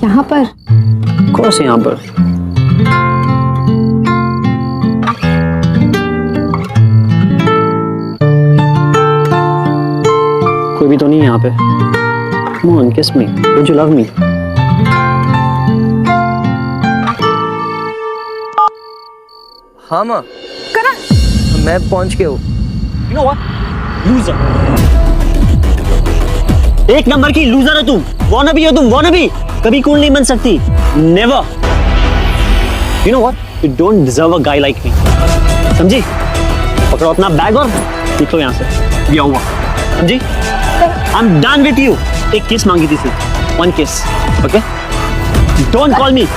यहाँ पर? कौन से यहाँ पर? कोई भी तो नहीं है यहाँ पे। Come on, kiss me. Don't you love me? हाँ माँ, करण, मैं पहुंच गया हूँ। You know what? Loser. एक नंबर की लूजर हो तुम। वाना भी हो तुम, वाना भी। कभी कूल नहीं बन सकती। Never. You know what? You don't deserve a guy like me. समझी? पकड़ो अपना बैग और निकलो यहाँ से। ये हुआ। समझी? I'm done with you. एक किस मांगी थी सिर्फ। One kiss. Okay? Don't call me.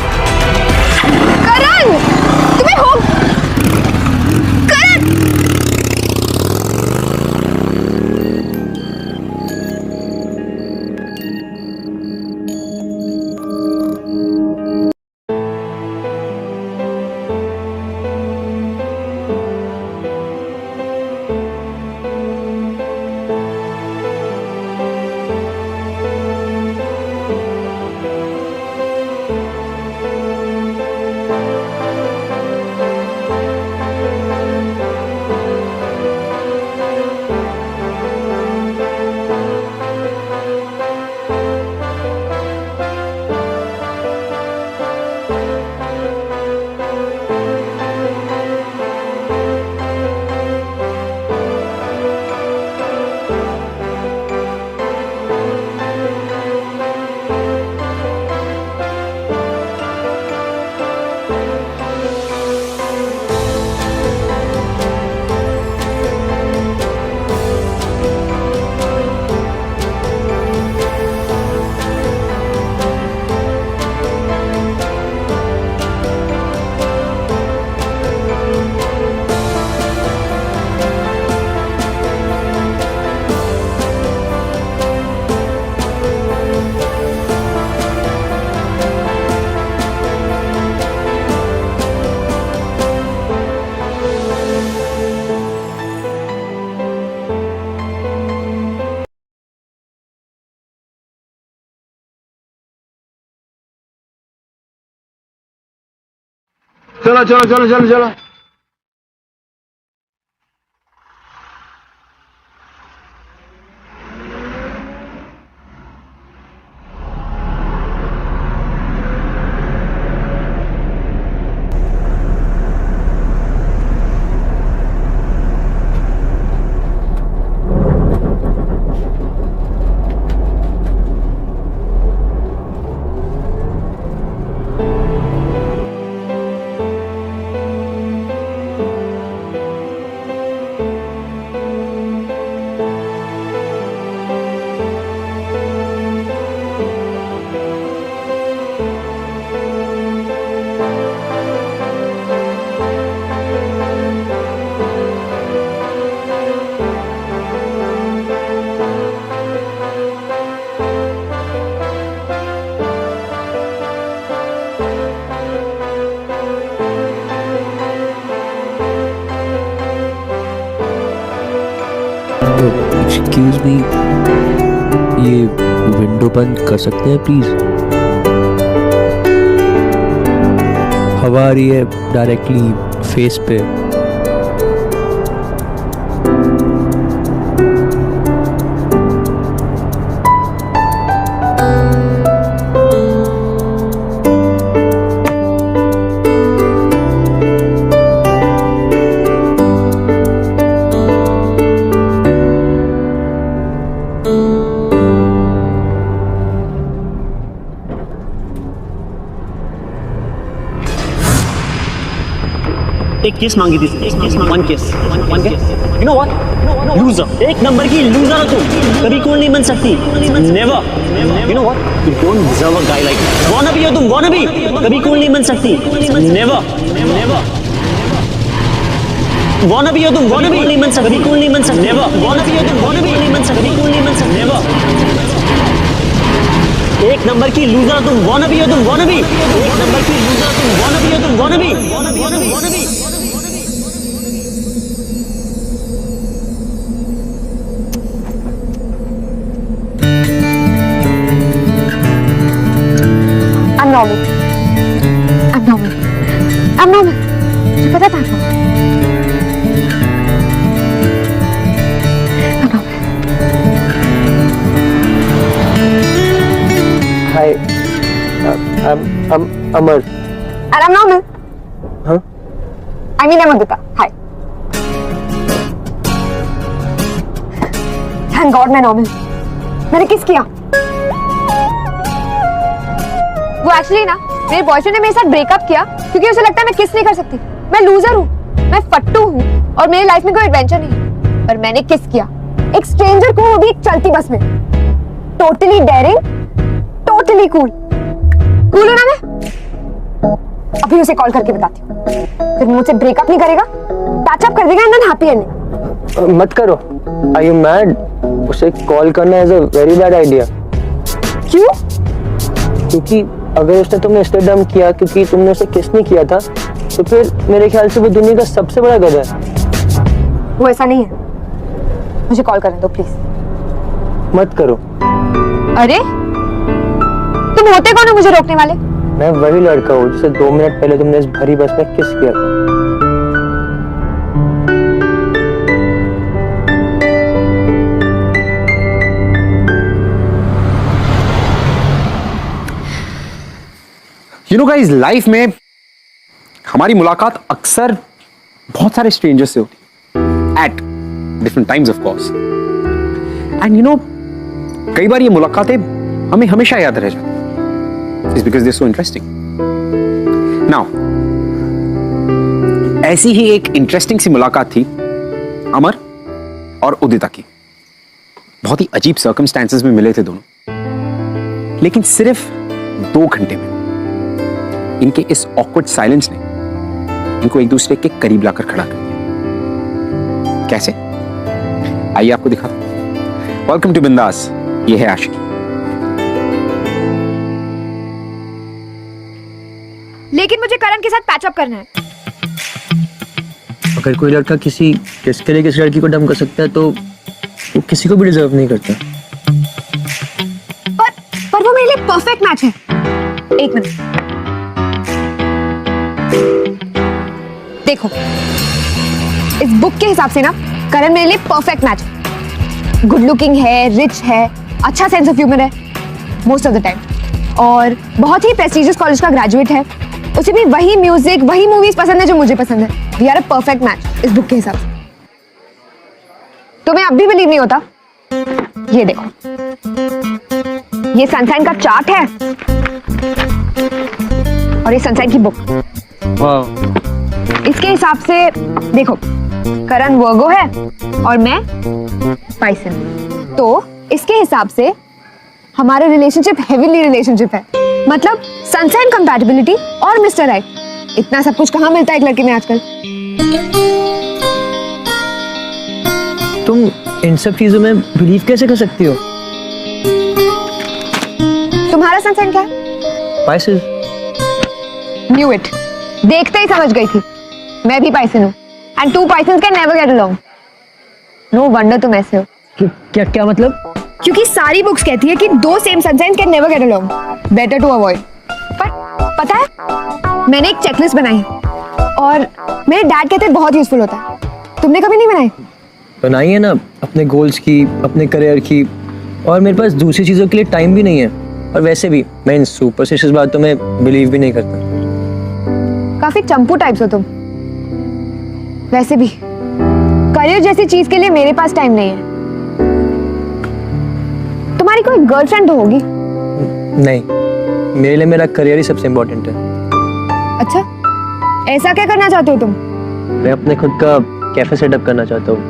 करण, तुम्हें हो करण। चलो चलो चलो चलो चलो। एक्सक्यूज मी, ये विंडो बंद कर सकते हैं प्लीज? हवा आ रही है डायरेक्टली फेस पे। एक किस मांगी थी सिर्फ। One kiss. One kiss. You know what? Loser. एक नंबर की लूजर हो तुम। कभी कूल नहीं बन सकती। Never. You know what? You don't deserve a guy like me. Wanna be हो तुम, wanna be. कभी कूल नहीं बन सकती। Never. Wanna be हो तुम, wanna be नहीं बन सकती। कभी कूल नहीं बन सकती। Never. Wanna be हो तुम, wanna be नहीं बन सकती। कभी कूल नहीं बन सकती। Never. एक नंबर की लूजर हो तुम, wanna be हो तुम, wanna be. एक नंबर की लूजर हो तुम, wanna be हो तुम, wanna be. Wanna be. normal. I'm normal. I'm normal. मुझे पता था I'm normal. I'm normal. Hi, I'm Amar. And I'm normal. Huh? I mean I'm Adita. Hi. Thank God मैं normal. मैंने किस किया? वो एक्चुअली ना मेरे बॉयफ्रेंड ने मेरे साथ ब्रेकअप किया क्योंकि उसे लगता है मैं किस नहीं कर सकती। मैं लूजर हूँ, मैं फट्टू हूँ और मेरी लाइफ में कोई एडवेंचर नहीं। पर मैंने किस किया एक स्ट्रेंजर को, वो भी एक चलती बस में। Totally daring, totally cool. Cool हूँ ना मैं? अभी उसे कॉल करके बताती हूँ। फिर मुझसे ब्रेकअप नहीं करेगा, पैचअप कर देगा एंड देन हैप्पी एंडिंग। मत करो। Are you mad? उसे कॉल करना is a very bad idea. क्यों? क्योंकि अगर उसने तुम्हें इसलिए डम किया क्योंकि तुमने उसे किस नहीं किया था, तो फिर मेरे ख्याल से वो दुनिया का सबसे बड़ा गधा है। वो ऐसा नहीं है। मुझे कॉल करने दो प्लीज। मत करो। अरे तुम होते कौन हो मुझे रोकने वाले? मैं वही लड़का हूँ जिसे 2 मिनट पहले तुमने इस भरी बस में किस किया था। यू नो गाइस, लाइफ में हमारी मुलाकात अक्सर बहुत सारे स्ट्रेंजर्स से होती है at different times of course. And you know, कई बार ये मुलाकातें हमें हमेशा याद रह जाती is because they so interesting. Now ऐसी ही एक इंटरेस्टिंग सी मुलाकात थी अमर और उदिता की। बहुत ही अजीब सर्कमस्टेंसेस में मिले थे दोनों, लेकिन सिर्फ 2 घंटे में इनके इस ऑकवर्ड साइलेंस ने इनको एक दूसरे के करीब लाकर खड़ा कर दिया। कैसे? आइए आपको दिखाता हूं। वेलकम टू बिंदास, ये है आशिकी। लेकिन मुझे करण के साथ पैचअप करना है। अगर कोई लड़का किसी किसके लिए किसी लड़की को डम कर सकता है तो वो किसी को भी डिजर्व नहीं करता। पर वो मेरे लिए परफेक्ट मैच है। एक मिनट देखो, इस बुक के हिसाब से ना करण मेरे लिए परफेक्ट मैच है। गुड लुकिंग है, रिच है, अच्छा सेंस ऑफ ह्यूमर है मोस्ट ऑफ द टाइम, और बहुत ही प्रेस्टिजियस कॉलेज का ग्रेजुएट है। उसे भी वही म्यूजिक, वही मूवीज पसंद है जो मुझे पसंद है। We are a perfect match इस बुक के हिसाब से। तुम्हें अब भी बिलीव नहीं होता? ये देखो, ये सनशाइन का चार्ट है और ये सनशाइन की बुक। वाह, इसके हिसाब से देखो, करण वर्गो है और मैं पाइसन। तो इसके हिसाब से हमारा रिलेशनशिप हेवीली रिलेशनशिप है। मतलब सनशाइन कंपैटिबिलिटी और मिस्टर राइट। इतना सब कुछ कहाँ मिलता है एक लड़के में आजकल। तुम इन सब चीजों में बिलीव कैसे कर सकती हो? तुम्हारा सनशाइन क्या है? पाइसेस। न्यू इट, देखते ही समझ गई थी। मैं भी पाइसन हूँ and 2 Pisceans can never get along. No wonder तुम ऐसे हो। क्या क्या मतलब? क्योंकि सारी बुक्स कहती है कि 2 same sunshine can never get along, better to avoid. पर पता है, मैंने एक चेकलिस्ट बनाई है और मेरे डैड कहते हैं बहुत यूजफुल होता है। तुमने कभी नहीं बनाई? बनाई है ना, अपने गोल्स की, अपने करियर की, और मेरे पास दूसरी चीजों के लिए टाइम भी नहीं है। और वैसे भी मैं इन सुपरस्टिशियस बातों में बिलीव भी नहीं करता। काफी चंपू टाइप्स हो तुम। वैसे भी करियर जैसी चीज के लिए मेरे पास टाइम नहीं है। तुम्हारी कोई गर्लफ्रेंड तो होगी? नहीं, मेरे लिए मेरा करियर ही सबसे इम्पोर्टेंट है। अच्छा, ऐसा क्या करना चाहते हो तुम? मैं अपने खुद का कैफे सेटअप करना चाहता हूँ,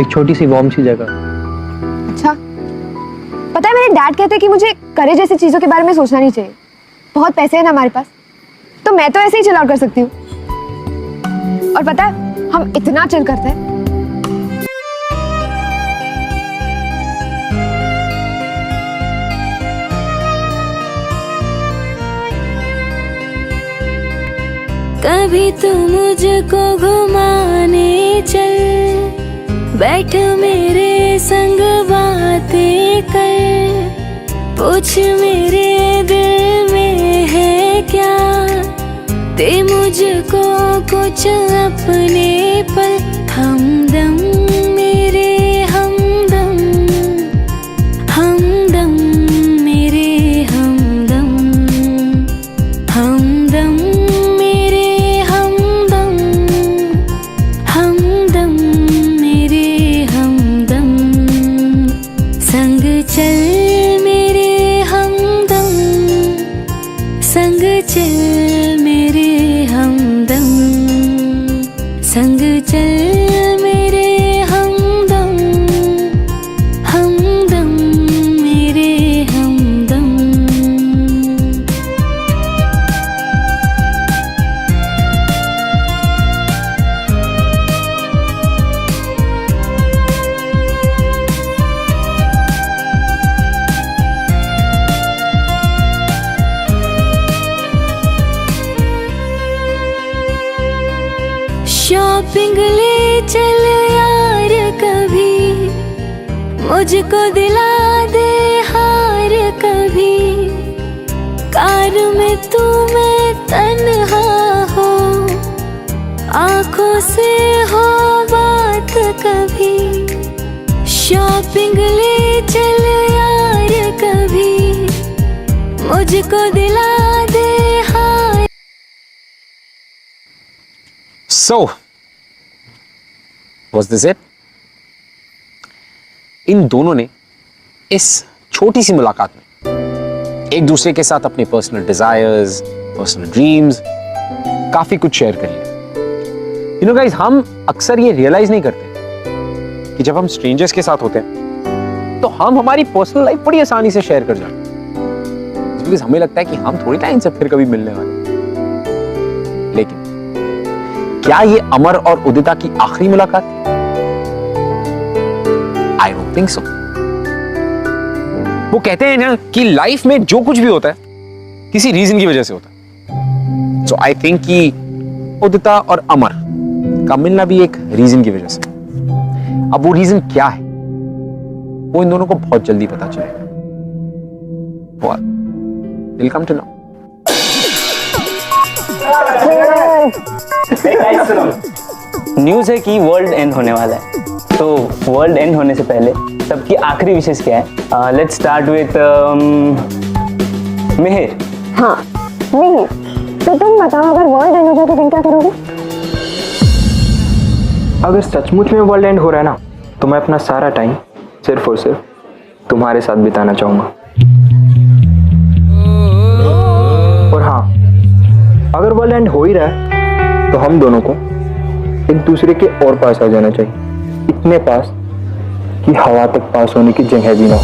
एक छोटी सी वार्म सी जगह। अच्छा, पता है मेरे डैड कहते हैं कि मुझे करियर जैसी चीजों के बारे में सोचना नहीं चाहिए। बहुत पैसे हैं ना हमारे पास, तो मैं तो ऐसे ही चिल आउट कर सकती हूँ। और पता है हम इतना चिल करते हैं। कभी तू मुझको घुमाने चल, बैठ मेरे संग बातें कर, पूछ मेरे दिल में दे मुझको कुछ अपने पल, हमदम मेरे हमदम, हमदम मेरे हमदम, हमदम मेरे हमदम, हमदम मेरे हमदम, संग चल मेरे हमदम, संग चल मेरे हमदम, संग चल मेरे हमदम, हमदम मेरे हमदम। शॉपिंग ले चल यार कभी, मुझको दिला दे हार कभी, कार में तू मैं तन्हा हो, आंखों से हो बात कभी, शॉपिंग ले चल यार कभी, मुझको दिला दे हार। So, was this it? इन दोनों ने इस छोटी सी मुलाकात में एक दूसरे के साथ अपने पर्सनल डिजायर्स, पर्सनल ड्रीम्स काफी कुछ शेयर कर लिया। यू नो गाइस, हम अक्सर ये रियलाइज नहीं करते कि जब हम स्ट्रेंजर्स के साथ होते हैं तो हम हमारी पर्सनल लाइफ बड़ी आसानी से शेयर कर जाते हैं, बिकॉज़ हमें लगता है कि हम थोड़ी टाइम से फिर कभी मिलने वाले हैं। लेकिन क्या ये अमर और उदिता की आखिरी मुलाकात थी? I don't think so. वो कहते हैं ना कि लाइफ में जो कुछ भी होता है किसी रीजन की वजह से होता है। सो आई थिंक कि उदिता और अमर का मिलना भी एक रीजन की वजह से। अब वो रीजन क्या है वो इन दोनों को बहुत जल्दी पता चलेगा। Welcome to know. न्यूज़ है कि वर्ल्ड एंड होने वाला है, तो वर्ल्ड एंड होने से पहले सबकी आखिरी विशेष क्या है? लेट्स स्टार्ट विथ मेहर। हाँ नहीं, तो तुम बताओ अगर वर्ल्ड एंड हो जाए तो तुम क्या करोगे? अगर सचमुच में वर्ल्ड एंड हो रहा है ना, तो मैं अपना सारा टाइम सिर्फ और सिर्फ तुम्हारे साथ बिताना चाहूंगा। और हाँ, अगर वर्ल्ड एंड हो ही रहा है तो हम दोनों को एक दूसरे के और पास आ जाना चाहिए, इतने पास कि हवा तक पास होने की जगह भी ना हो।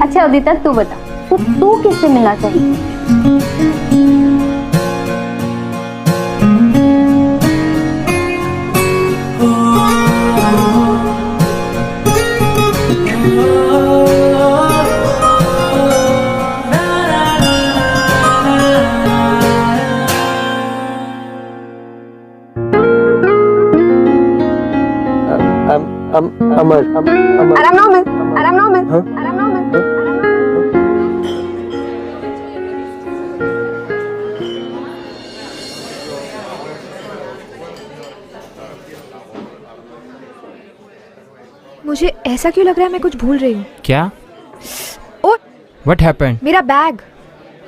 अच्छा उदिता, तू बता, तू किससे मिलना चाहिए? अमर And I'm normal. And I'm normal. And I'm normal. And I'm normal. मुझे ऐसा क्यों लग रहा है मैं कुछ भूल रही हूँ? क्या? ओ, What happened? मेरा बैग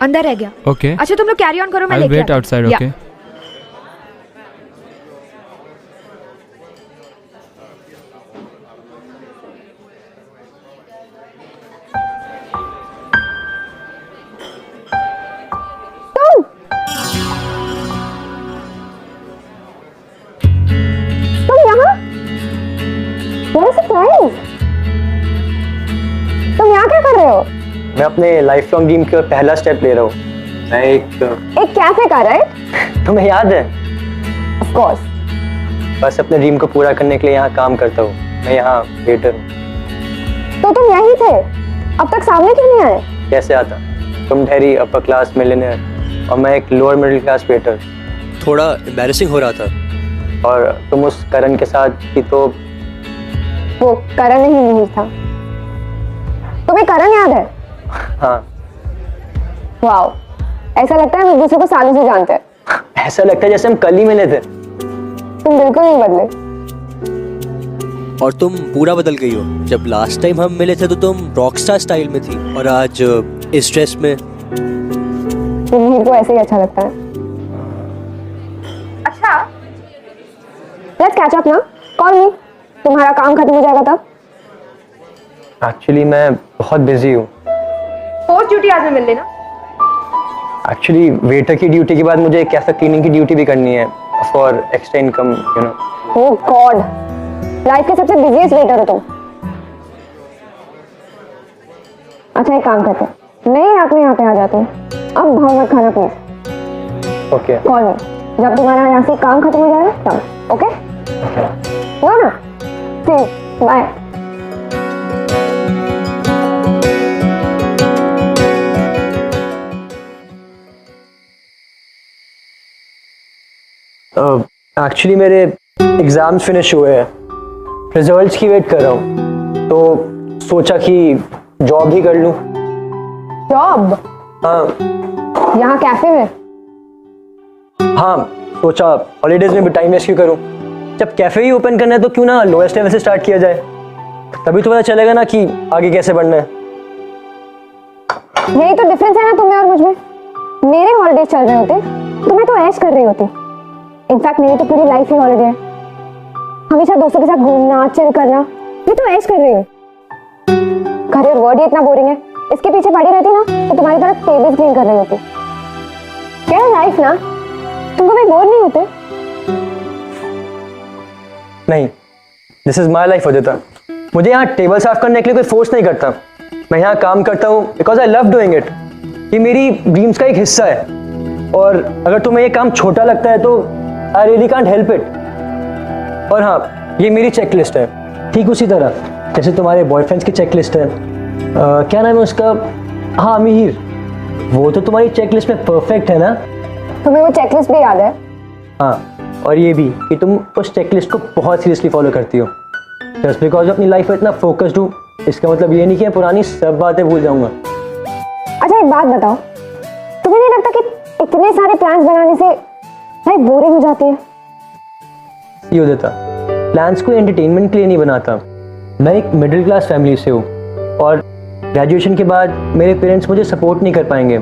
अंदर रह गया। Okay. अच्छा तुम लोग कैरी ऑन करो, मैं I'll लेके wait आती हूँ। outside. Yeah. Okay. तुम यहाँ? What a surprise! तुम यहाँ क्या कर रहे हो? मैं अपने लाइफ लॉन्ग ड्रीम की ओर पहला स्टेप ले रहा हूँ। मैं एक कैफे का, राइट? तुम्हें याद है? Of course. बस अपने ड्रीम को पूरा करने के लिए यहाँ काम करता हूँ। मैं यहाँ वेटर हूँ। तो तुम यहीं थे? अब तक सामने क्यों नहीं आए? कैसे आता? तुम ठहरी अपर क्लास मिलियनेयर और मैं एक लोअर मिडिल क्लास वेटर। थोड़ा एम्बैरेसिंग हो रहा था। और तुम उस करण के साथ थी तो वो करण ही नहीं था। तुम्हें करण याद है? हाँ, वाओ, ऐसा लगता है हम एक दूसरे को सालों से जानते हैं। ऐसा लगता है जैसे हम कल ही मिले थे। तुम बिल्कुल नहीं बदले। और तुम पूरा बदल गई हो। जब लास्ट टाइम हम मिले थे तो तुम रॉकस्टार स्टाइल में थी और आज इस ड्रेस में। तुम्हें को ऐसे ही अच्छा लगता है। अच्छा, लेट्स कैच अप ना। कॉल मी, तुम्हारा काम खत्म हो जाएगा तब। एक्चुअली मैं बहुत बिजी हूँ। फोर्थ ड्यूटी आज में मिल लेना। एक्चुअली वेटर की ड्यूटी के बाद मुझे कैफे क्लीनिंग की ड्यूटी भी करनी है for extra income, you know. Oh God, life के सबसे बिजीएस्ट वेटर हो तुम। अच्छा, एक काम करते हैं, मैं ही रात में यहाँ पे आ जाती हूँ। अब भाव मत खाना प्लीज। ओके। कॉल मी जब तुम्हारा यहाँ से काम खत्म हो जाएगा तब। ओके नो ना, बाय। एक्चुअली मेरे एग्जाम्स फिनिश हुए हैं, रिजल्ट्स की वेट कर रहा हूँ, तो सोचा कि जॉब ही कर लूँ। जॉब? हाँ यहाँ कैफे में? हाँ, सोचा हॉलीडेज में भी टाइम वेस्ट क्यों करूँ। जब कैफे ही ओपन करना है तो क्यों ना लोएस्ट लेवल से स्टार्ट किया जाए, तभी तो पता चलेगा ना कि आगे कैसे बढ़ना है। यही तो डिफरेंस है ना तुम्हें और मुझ में। मेरे हॉलीडेज चल रहे होते, तुम्हें तो ऐश कर रही होती। इनफैक्ट मेरी तो पूरी लाइफ ही हॉलीडे है। हमेशा दोस्तों के साथ घूमना, चिल करना, मैं तो ऐश कर रही हूँ। घर और वर्ड ही इतना बोरिंग है, इसके पीछे पड़ी रहती ना तो तुम्हारी तरह टेबल्स क्लीन कर रही होती। क्या है लाइफ ना, तुम कभी बोर नहीं होते? नहीं, दिस इज माई लाइफ उदिता। मुझे यहाँ टेबल साफ करने के लिए कोई फोर्स नहीं करता। मैं यहाँ काम करता हूँ because I love doing it. ये मेरी ड्रीम्स का एक हिस्सा है, और अगर तुम्हें ये काम छोटा लगता है तो I really can't help it. और हाँ, ये मेरी चेकलिस्ट है, ठीक उसी तरह जैसे तुम्हारे बॉयफ्रेंड्स की चेकलिस्ट है। क्या नाम है उसका? हाँ, मिहिर। वो तो तुम्हारी चेकलिस्ट में परफेक्ट है ना? तुम्हें वो चेकलिस्ट भी याद है? हाँ, और ये भी कि तुम उस चेकलिस्ट को बहुत सीरियसली फॉलो करती हो। जस्ट बिकॉज अपनी लाइफ में इतना फोकस्ड हूँ, इसका मतलब ये नहीं कि मैं पुरानी सब बातें भूल जाऊंगा। अच्छा, एक बात बताओ, तुम्हें नहीं लगता कि इतने सारे प्लान्स बनाने से लाइफ बोरिंग हो जाती है? ये हो जाता, प्लान्स को एंटरटेनमेंट के लिए नहीं बनाता। मैं एक मिडिल क्लास फैमिली से हूँ और ग्रेजुएशन के बाद मेरे पेरेंट्स मुझे सपोर्ट नहीं कर पाएंगे,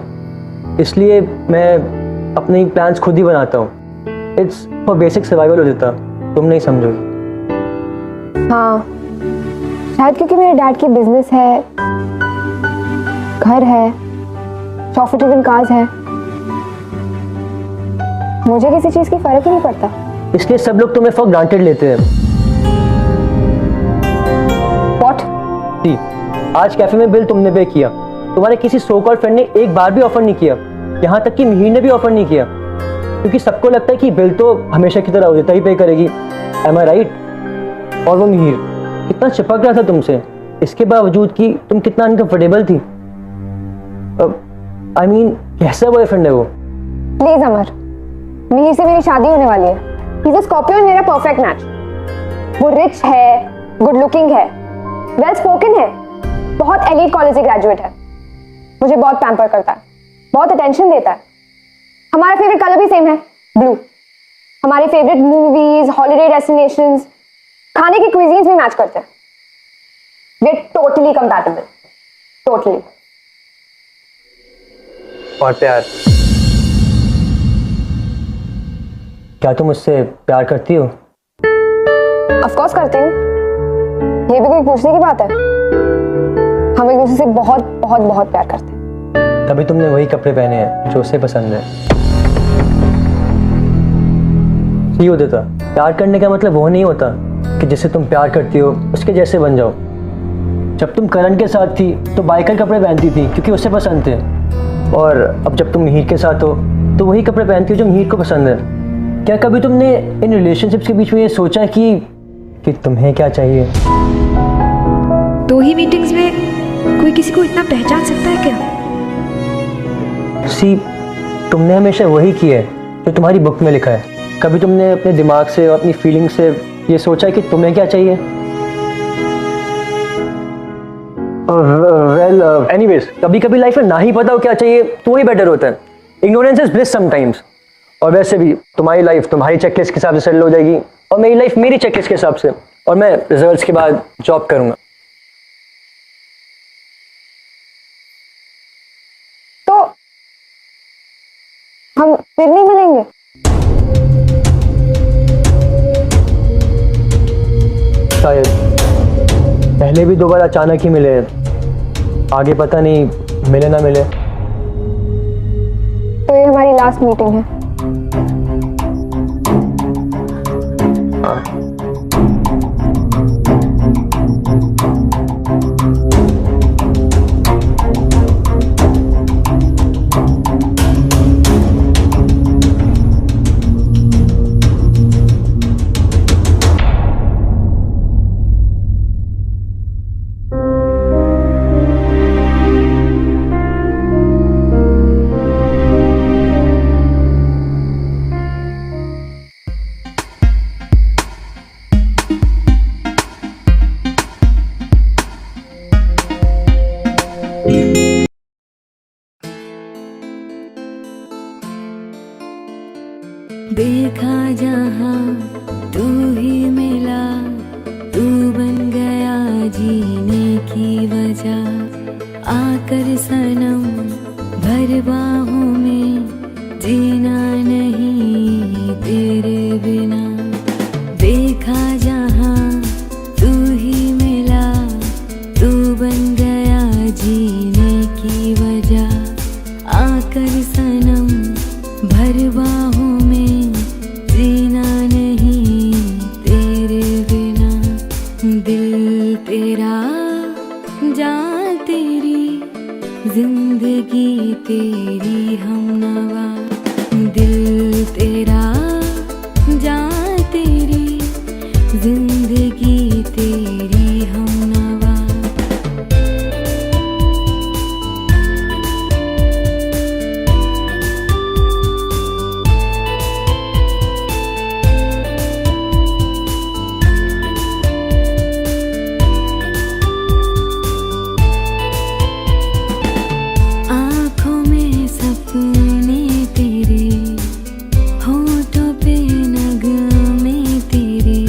इसलिए मैं अपने प्लान्स खुद ही बनाता हूँ। इट्स फॉर बेसिक सर्वाइवल हो जाता, तुम नहीं समझोगे। हाँ, शायद क्योंकि मेरे डैड की बिजनेस है, घर है, सॉफ्ट ड्रिवन कार्स है, मुझे किसी चीज की फर्क ही नहीं पड़ता। इसलिए सब लोग तुम्हें फॉर ग्रांटेड लेते हैं। व्हाट? जी, आज कैफे में बिल तुमने पे किया, तुम्हारे किसी सो कॉल्ड फ्रेंड ने एक बार भी ऑफर नहीं किया। यहाँ तक कि मिहिर ने भी ऑफर नहीं किया, क्योंकि सबको लगता है कि बिल तो हमेशा की तरह उदिता ही पे करेगी। एम आई राइट? और वो मिहिर कितना चिपक रहा था तुमसे, इसके बावजूद कि तुम कितना अनकंफर्टेबल थी। आई मीन, कैसा बॉयफ्रेंड है वो? प्लीज अमर, मिहिर से मेरी शादी होने वाली है। ही इज अ स्कॉर्पियो, मेरा परफेक्ट मैच। वो रिच है, गुड लुकिंग है, वेल स्पोकन है, बहुत एलीट कॉलेज से ग्रेजुएट है, मुझे बहुत पैम्पर करता है, बहुत अटेंशन देता है। हमारा फेवरेट कलर भी सेम है, ब्लू। हमारी फेवरेट मूवीज, हॉलीडे डेस्टिनेशंस, खाने की क्विजीन्स भी मैच करते हैं। We are totally compatible, totally. और प्यार, क्या तुम मुझसे प्यार करती हो? ऑफ कोर्स करती हूँ, ये भी कोई पूछने की बात है? हम एक दूसरे से बहुत बहुत बहुत प्यार करते हैं। तभी तुमने वही कपड़े पहने हैं जो उसे पसंद है। ये होता था, प्यार करने का मतलब वो नहीं होता कि जिसे तुम प्यार करती हो उसके जैसे बन जाओ। जब तुम करण के साथ थी तो बाइकर कपड़े पहनती थी क्योंकि उसे पसंद थे, और अब जब तुम मिहिर के साथ हो तो वही कपड़े पहनती हो जो मिहिर को पसंद है। क्या कभी तुमने इन रिलेशनशिप्स के बीच में ये सोचा कि तुम्हें क्या चाहिए? 2 ही मीटिंग्स में कोई किसी को इतना पहचान सकता है क्या? सी, तुमने हमेशा वही किया है जो तुम्हारी बुक में लिखा है। कभी तुमने अपने दिमाग से और अपनी फीलिंग से ये सोचा है कि तुम्हें क्या चाहिए? वेल एनीवेज, कभी कभी लाइफ में ना ही पता हो क्या चाहिए तो ही बेटर होता है. Ignorance is bliss sometimes. और वैसे भी तुम्हारी लाइफ तुम्हारी चेकलिस्ट के हिसाब से सेटल हो जाएगी और मेरी लाइफ मेरी चेकलिस्ट के हिसाब से, और मैं रिजल्ट्स के बाद जॉब करूंगा. तो हम फिर नहीं मिलेंगे? शायद. पहले भी 2 बार अचानक ही मिले, आगे पता नहीं मिले ना मिले. तो ये हमारी लास्ट मीटिंग है. देखा जहाँ तू ही मिला, तू बन गया जीने की वजह. आकर सनम भर बाहों में, जीना नहीं तेरे बिना. देखा जहाँ तू ही मिला, तू बन गया जीने की वजह. आकर सनम भर बाहों में, जीना नहीं तेरे बिना. दिल तेरा जान तेरी, जिंदगी तेरी हमनवा. दिल तेरा जान तेरी, जिंदगी तेरी हमनवा. आँखों में सपने तेरे, होठों पे नगमे तेरे,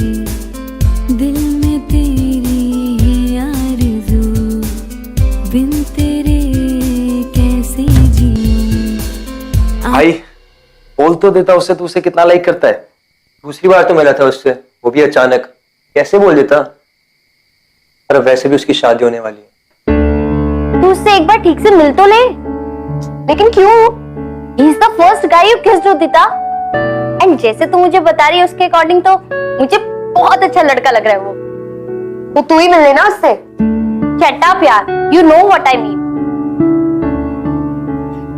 दिल में तेरी आरज़ू, बिन तेरे कैसे जीऊं. भाई बोल तो देता उससे तू उसे कितना लाइक करता है. दूसरी बार तो मिला था उससे, वो भी अचानक. कैसे बोल देता. और वैसे भी उसकी शादी होने वाली है. तू उससे एक बार ठीक से मिल तो ले. लेकिन क्यों? He is the first guy you kissed Udita. And जैसे तू मुझे बता रही है उसके अकॉर्डिंग तो मुझे बहुत अच्छा लड़का लग रहा है वो. तो तू ही मिल लेना उससे. शट अप यार, you know what I mean.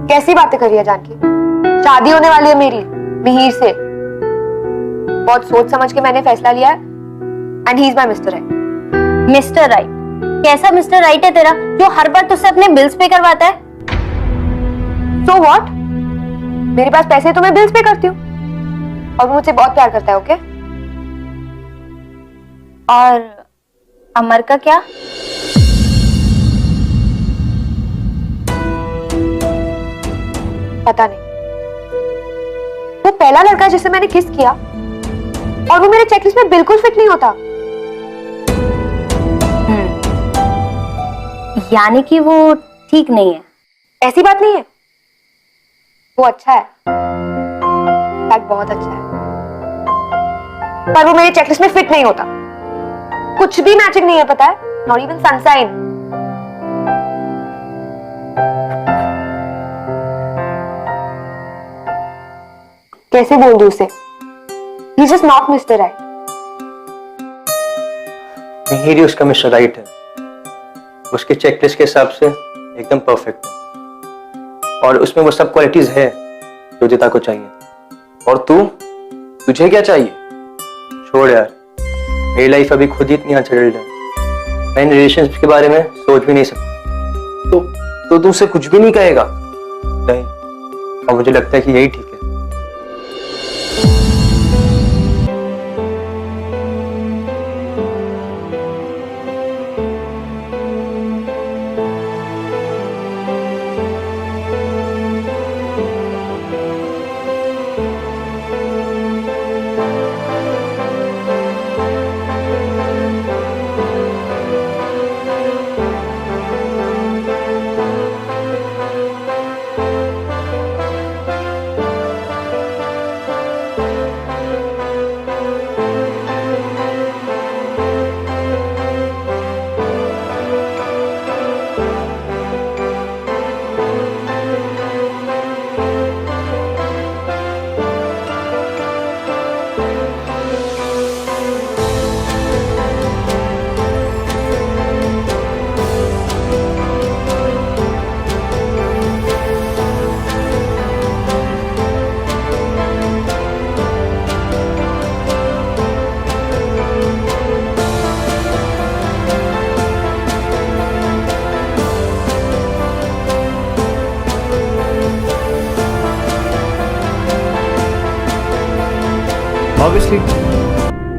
कैसी बातें कर रही है जानकी? शादी होने वाली है मेरी मिहिर से. बहुत सोच समझ के मैंने फैसला लिया है. And he is my mister right. Mister right? कैसा मिस्टर राइट है तेरा जो हर बार तुझसे अपने बिल्स पे करवाता है? So what? मेरे पास पैसे तो मैं बिल्स पे करती हूँ. और वो मुझसे बहुत प्यार करता है. ओके? और अमर का क्या? पता नहीं. वो पहला लड़का जिसे मैंने किस किया और वो मेरे चेकलिस्ट में बिल्कुल फिट नहीं होता. यानी कि वो ठीक नहीं है? ऐसी बात नहीं है. वो अच्छा है. फैक्ट बहुत अच्छा है. पर वो मेरे चेकलिस्ट में फिट नहीं होता. कुछ भी मैचिंग नहीं है, पता है? Not even sunshine. कैसे बोल दूं उसे? He is just not Mr. Right. Mihir ही उसका मिस्टर राइट है. उसके चेकलिस्ट के हिसाब से एकदम परफेक्ट है. और उसमें वो सब क्वालिटीज है जो उदिता को चाहिए. और तुझे क्या चाहिए? छोड़ यार, मेरी लाइफ अभी खुद ही इतनी अनसेटल्ड है. मैं इन रिलेशनशिप के बारे में सोच भी नहीं सकता. तो तू उसे कुछ भी नहीं कहेगा? नहीं. और मुझे लगता है कि यही ठीक है.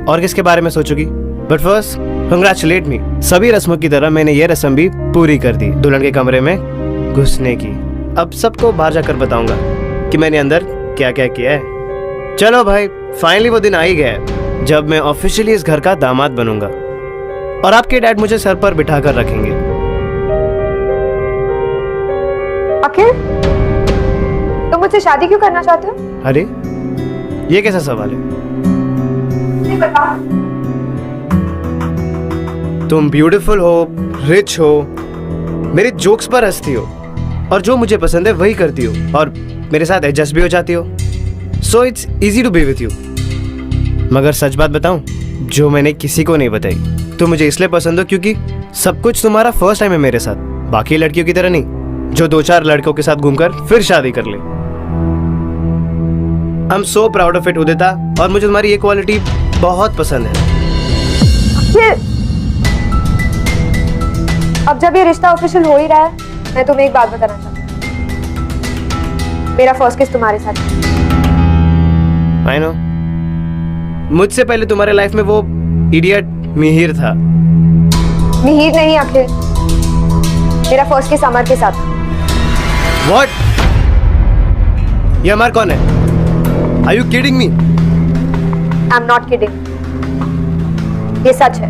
और किसके बारे में सोचोगी? बट फर्स्ट कंग्रेचुलेट मी, सभी रस्मों की तरह मैंने ये रस्म भी पूरी कर दी, दुल्हन के कमरे में घुसने की। अब सबको बाहर जाकर बताऊंगा कि मैंने अंदर क्या क्या किया है। चलो भाई, फाइनली वो दिन आ ही गया है जब मैं ऑफिशियली इस घर का दामाद बनूंगा और आपके डैड मुझे सर पर बिठा कर रखेंगे। अखिल, तुम मुझसे शादी क्यों करना चाहते हो? अरे ये कैसा सवाल है? नहीं बता। तुम ब्यूटीफुल हो, रिच हो, मेरे जोक्स पर हंसती हो और जो मुझे पसंद है वही करती हो और मेरे साथ एडजस्ट भी हो जाती हो। So it's easy to be with you. मगर सच बात बताऊं, जो मैंने किसी को नहीं बताई, तुम मुझे इसलिए पसंद हो क्योंकि सब कुछ तुम्हारा फर्स्ट टाइम है मेरे साथ, बाकी लड़कियों की तरह नहीं जो 2-4 लड़कों के साथ घूमकर फिर शादी कर ले। I am so proud of it Udita, और मुझे तुम्हारी ये क्वालिटी बहुत पसंद है। अखिल, अब जब ये रिश्ता ऑफिशियल हो ही रहा है, मैं तुम्हें एक बात बताना चाहती हूँ। मेरा फर्स्ट किस तुम्हारे साथ है। आई नो, मुझसे पहले तुम्हारे लाइफ में वो इडियट मिहिर था। मिहिर नहीं अखिल, मेरा फर्स्ट किस अमर के साथ। What? ये अमर कौन है? Are you kidding me? I am not kidding, ये सच है।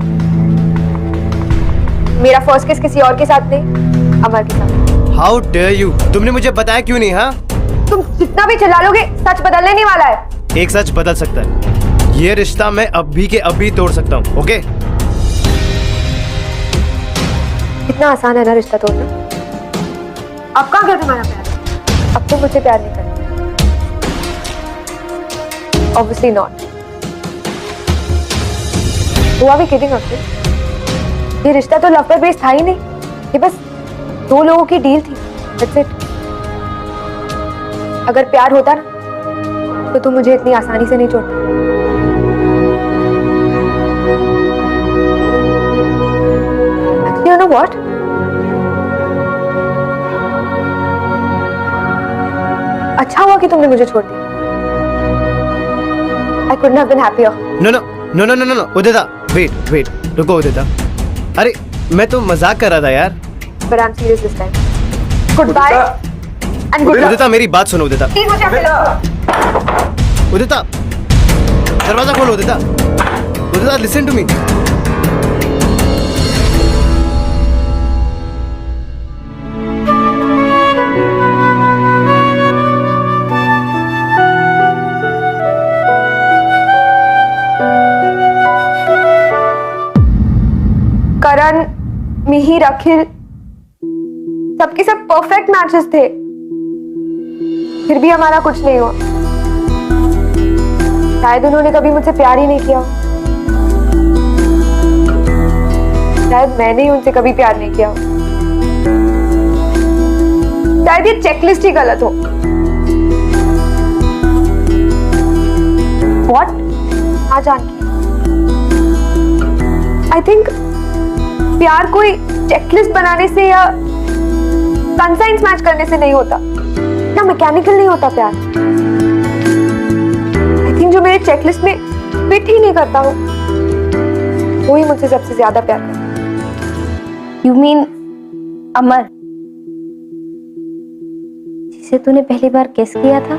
मेरा फर्स्ट किस किसी और के साथ नहीं, अमर के साथ। How dare you? तुमने मुझे बताया क्यों नहीं? हाँ, तुम जितना भी चिल्ला लोगे, सच बदलने नहीं वाला है। एक सच बदल सकता है, ये रिश्ता मैं अभी के अभी तोड़ सकता हूँ। ओके? इतना आसान है ना रिश्ता तोड़ना? अब कहाँ गया तुम्हारा प्यार? अब तुम मुझसे प्यार नहीं करते। Obviously not. Who are we kidding अखिल? ये रिश्ता तो लव पर बेस्ड था ही नहीं, ये बस 2 लोगों की डील थी। That's it. अगर प्यार होता ना, तो तुम मुझे इतनी आसानी से नहीं छोड़ता। Actually, you know what? अच्छा हुआ कि तुमने मुझे छोड़ दिया। I couldn't have been happier. No, Udita, wait, रुको उदिता। अरे मैं तो मजाक कर रहा था यार। But I'm serious this time. Goodbye and good luck. उदिता, मेरी बात सुनो उदिता। Please मुझे मिलो। उदिता, दरवाजा खोलो उदिता। उदिता, लिसन टू मी। करण, मिहिर, अखिल, सबके सब परफेक्ट मैचेस थे, फिर भी हमारा कुछ नहीं हुआ। शायद उन्होंने कभी मुझसे प्यार ही नहीं किया, शायद मैंने ही उनसे कभी प्यार नहीं किया, शायद ये चेकलिस्ट ही गलत हो। What? हाँ जानकी, I think प्यार कोई चेकलिस्ट बनाने से या कंसाइंस मैच करने से नहीं होता, या मैकेनिकल नहीं होता प्यार। आई थिंक जो मेरे चेकलिस्ट में फिट ही नहीं करता हो, वो ही मुझसे सबसे ज्यादा प्यार करता है। यू मीन अमर, जिसे तूने पहली बार किस किया था?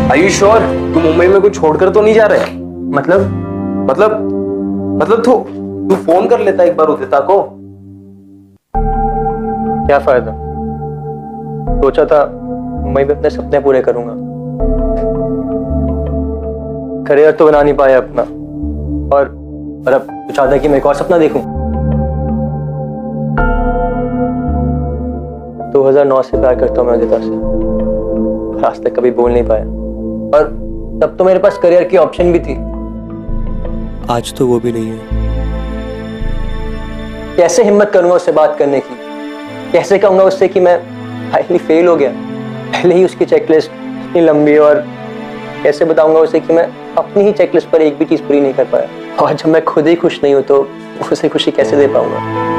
Are you sure? तू मुंबई में कुछ छोड़कर तो नहीं जा रहे? मतलब तू फोन कर लेता एक बार उदिता को। क्या फायदा? सोचा था मुंबई में अपने सपने पूरे करूंगा, करियर तो बना नहीं पाया अपना, और अब चाहता है कि मैं एक और सपना देखूं। 2009 से प्यार करता हूँ मैं उदिता से, और आज तक कभी बोल नहीं पाया। और तब तो मेरे पास करियर की ऑप्शन भी थी, आज तो वो भी नहीं है। कैसे हिम्मत करूंगा उससे बात करने की? कैसे कहूंगा उससे कि मैं फाइनली फेल हो गया? पहले ही उसकी चेकलिस्ट इतनी लंबी है, और कैसे बताऊंगा उसे कि मैं अपनी ही चेकलिस्ट पर एक भी चीज पूरी नहीं कर पाया? और जब मैं खुद ही खुश नहीं हूं तो उसे खुशी कैसे दे पाऊंगा?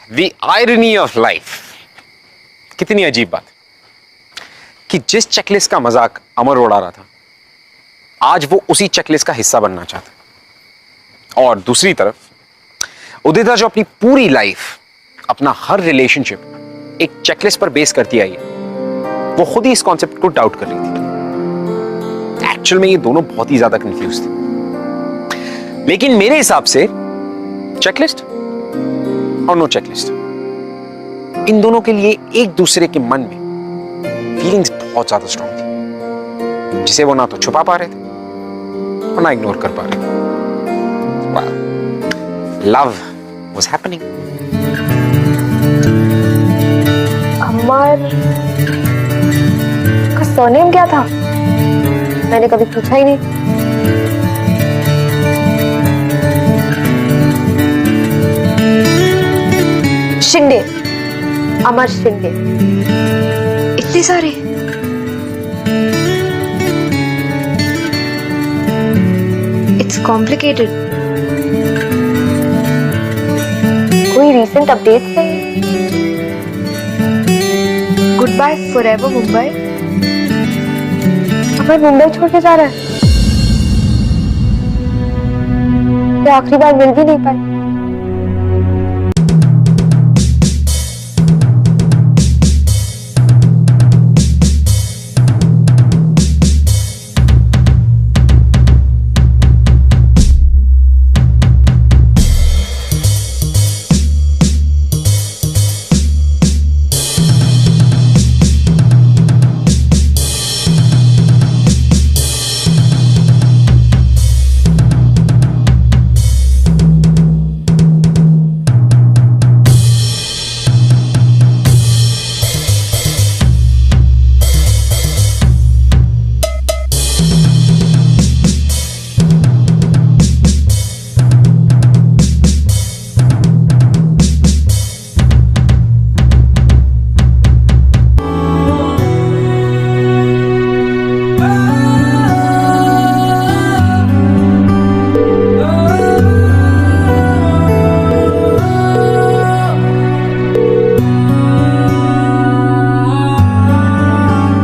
The irony of life. कितनी अजीब बात कि जिस चेकलिस्ट का मजाक अमर उड़ा रहा था, आज वो उसी चेकलिस्ट का हिस्सा बनना चाहता। और दूसरी तरफ उदिता जो अपनी पूरी लाइफ, अपना हर रिलेशनशिप एक चेकलिस्ट पर बेस करती आई है, वो खुद ही इस कॉन्सेप्ट को डाउट कर रही थी। एक्चुअल में ये दोनों बहुत ही ज्यादा कंफ्यूज थे। लेकिन मेरे हिसाब से चेकलिस्ट और नो चेकलिस्ट, इन दोनों के लिए एक दूसरे के मन में फीलिंग्स बहुत ज्यादा स्ट्रांग थी, जिसे वो ना तो छुपा पा रहे थे और ना इग्नोर कर पा रहे थे। Love was happening. अमर का सरनेम क्या था? मैंने कभी पूछा ही नहीं। शिंदे, अमर शिंदे। इतने सारे? It's complicated. कोई रीसेंट अपडेट नहीं? Goodbye forever Mumbai. Amar Mumbai छोड़ के जा रहा है? तो आखिरी बार मिल भी नहीं पाए।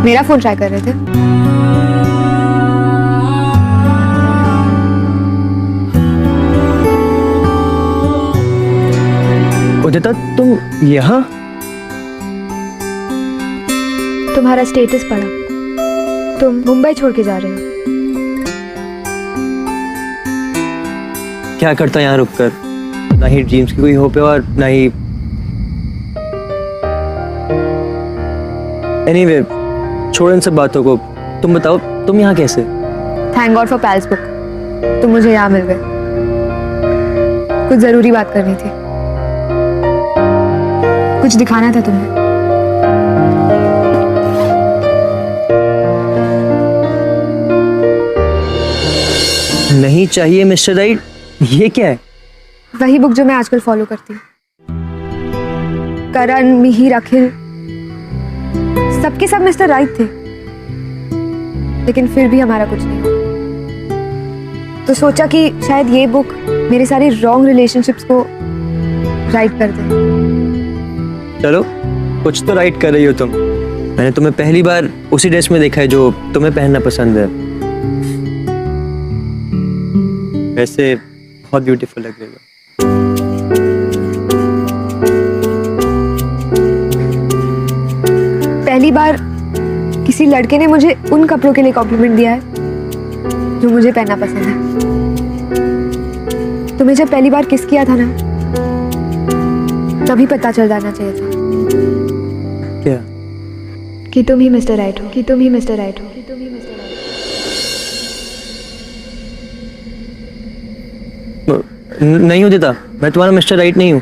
मेरा फोन ट्राई कर रहे थे? उदिता, तुम यहाँ? तुम्हारा स्टेटस पढ़ा, तुम मुंबई छोड़ के जा रहे हो। क्या करता यहाँ रुककर? ना ही ड्रीम्स की कोई होप है और ना ही एनीवे, छोड़ इन सब बातों को। तुम बताओ, तुम यहाँ कैसे? थैंक गॉड फॉर पैल्स बुक, तुम मुझे यहाँ मिल गए। कुछ जरूरी बात करनी थी, कुछ दिखाना था तुम्हें। नहीं चाहिए मिस्टर राइट। ये क्या है? वही बुक जो मैं आजकल फॉलो करती हूँ। करण, मिहिर, अखिल, सबके सब मिस्टर राइट थे, लेकिन फिर भी हमारा कुछ नहीं हुआ। तो सोचा कि शायद ये बुक मेरे सारे रॉन्ग रिलेशनशिप्स को राइट कर दे। चलो, कुछ तो राइट कर रही हो तुम। मैंने तुम्हें पहली बार उसी ड्रेस में देखा है जो तुम्हें पहनना पसंद है। वैसे बहुत ब्यूटीफुल लग रही हो। पहली बार किसी लड़के ने मुझे उन कपड़ों के लिए कॉम्प्लीमेंट दिया है जो मुझे पहनना पसंद है। तुम्हें जब पहली बार किस किया था ना, तभी पता चल जाना चाहिए था। क्या? कि तुम ही मिस्टर राइट हो, कि तुम ही मिस्टर राइट हो, कि तुम ही मिस्टर राइट नहीं उदिता, मैं तुम्हारा मिस्टर राइट नहीं हूँ।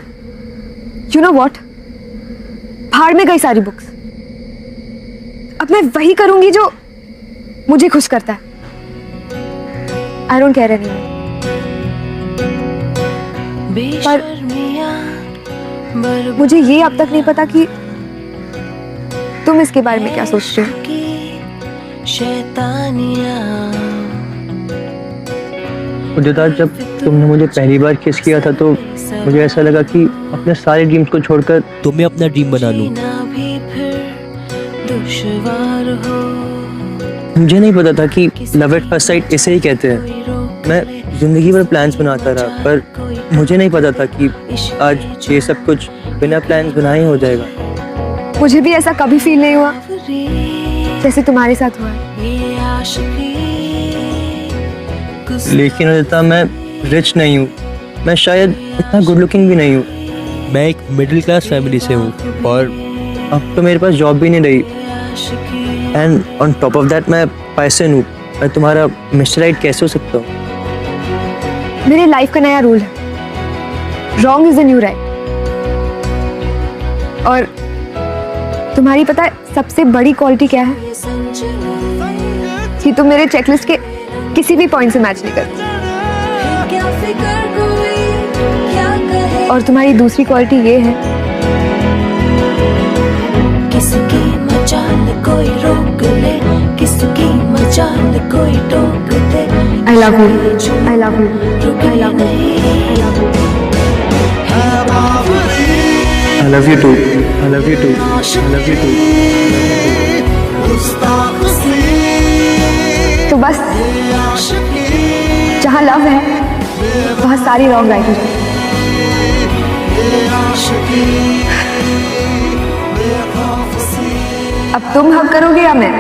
यू नो वॉट, भाड़ में गई सारी बुक्स। अब मैं वही करूंगी जो मुझे खुश करता है। I don't care anymore. पर मुझे ये अब तक नहीं पता कि तुम इसके बारे में क्या सोचते हो। उदिता, जब तुमने मुझे पहली बार किस किया था तो मुझे ऐसा लगा कि अपने सारे ड्रीम्स को छोड़कर तुम्हें अपना ड्रीम बना लूं। मुझे नहीं पता था कि लव एट फर्स्ट साइट इसे ही कहते हैं। मैं जिंदगी भर प्लान्स बनाता रहा, पर मुझे नहीं पता था कि आज ये सब कुछ बिना प्लान्स बनाए हो जाएगा। मुझे भी ऐसा कभी फील नहीं हुआ जैसे तुम्हारे साथ हुआ है। लेकिन उदिता, मैं रिच नहीं हूँ, मैं शायद इतना गुड लुकिंग भी नहीं हूँ। मैं एक मिडिल क्लास फैमिली से हूँ और अब तो मेरे पास जॉब भी नहीं रही। And on top of that मैं पैसन हूँ। मैं तुम्हारा मिस्टर राइट कैसे हो सकता हूँ? मेरे लाइफ का नया रूल है, wrong is the new right. और तुम्हारी पता है सबसे बड़ी क्वालिटी क्या है? कि तुम मेरे चेकलिस्ट के किसी भी पॉइंट से मैच नहीं करती। और तुम्हारी दूसरी क्वालिटी ये है, किसकी मचाल कोई रोक ले, किसकी मचाल कोई टोक दे। I love you, I love you, I love you, I love you too. I love you too. I love you too. तो बस जहाँ लव है वहाँ सारी रॉन्ग राइट हो जाती है। अब तुम हक करोगे या मैं?